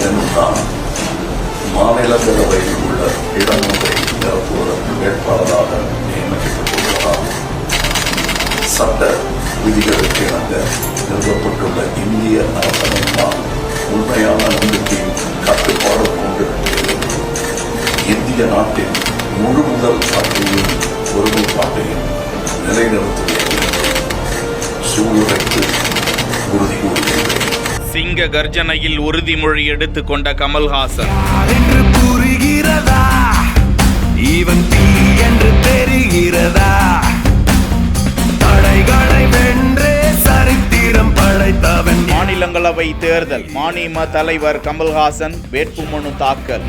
என்றுதான் மாநிலங்களவையில் உள்ள இடங்களை நிரப்புவதற்கு வேட்பாளராக நியமிக்கப்பட்டுள்ளதால் சட்ட விதிகளுக்கு இணங்க நிறுவப்பட்டுள்ள இந்திய அரசமைப்பால் உண்மையான நம்பிக்கையும் கட்டுப்பாடு கொண்டிருக்கிறது. இந்திய நாட்டின் முழு முதல் ஆட்சியும் ஒருமைப்பாட்டையும் நிலைநிறுத்துவதற்கு சூழ்நிலைக்கு உறுதி கூறுகிறது. சிங்க கர்ஜனையில் உறுதிமொழி எடுத்துக் கொண்ட கமல்ஹாசன். புரிகிறதா இவன் தீ என்று தெரிகிறதா? தடைகளை வென்றே சரித்திரம் படைத்தவன். மாநிலங்களவை தேர்தல் மநீம தலைவர் கமல்ஹாசன் வேட்புமனு தாக்கல்.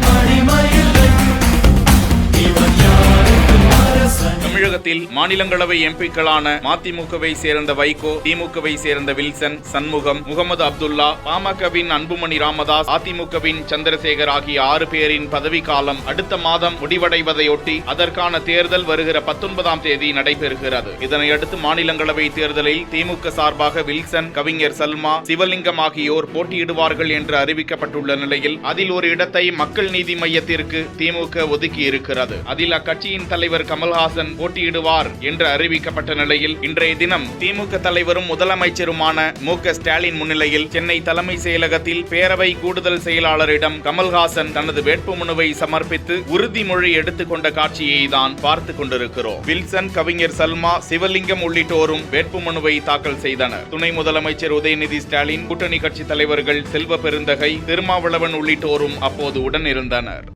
தமிழகத்தில் மாநிலங்களவை எம்பிக்களான மதிமுகவை சேர்ந்த வைகோ, திமுகவை சேர்ந்த வில்சன், சண்முகம், முகமது அப்துல்லா, பாமகவின் அன்புமணி ராமதாஸ், அதிமுகவின் சந்திரசேகர் ஆகிய 6 பேரின் பதவிக்காலம் அடுத்த மாதம் முடிவடைவதையொட்டி அதற்கான தேர்தல் வருகிற 19ஆம் தேதி நடைபெறுகிறது. இதனையடுத்து மாநிலங்களவை தேர்தலில் திமுக சார்பாக வில்சன், கவிஞர் சல்மா, சிவலிங்கம் ஆகியோர் போட்டியிடுவார்கள் என்று அறிவிக்கப்பட்டுள்ள நிலையில் அதில் ஒரு இடத்தை மக்கள் நீதி மையத்திற்கு திமுக ஒதுக்கி இருக்கிறது. அதில் அக்கட்சியின் தலைவர் கமல்ஹாசன் போட்டியிடுவார் என்று அறிவிக்கப்பட்ட நிலையில் இன்றைய தினம் திமுக தலைவரும் முதலமைச்சருமான மு.க. ஸ்டாலின் முன்னிலையில் சென்னை தலைமை செயலகத்தில் பேரவை கூடுதல் செயலாளரிடம் கமல்ஹாசன் தனது வேட்புமனுவை சமர்ப்பித்து உறுதிமொழி எடுத்துக்கொண்ட காட்சியை தான் பார்த்து கொண்டிருக்கிறோம். வில்சன், கவிஞர் சல்மா, சிவலிங்கம் உள்ளிட்டோரும் வேட்புமனுவை தாக்கல் செய்தனர். துணை முதலமைச்சர் உதயநிதி ஸ்டாலின், கூட்டணி கட்சி தலைவர்கள் செல்வ பெருந்தகை, திருமாவளவன் உள்ளிட்டோரும் அப்போது உடன் இருந்தனர்.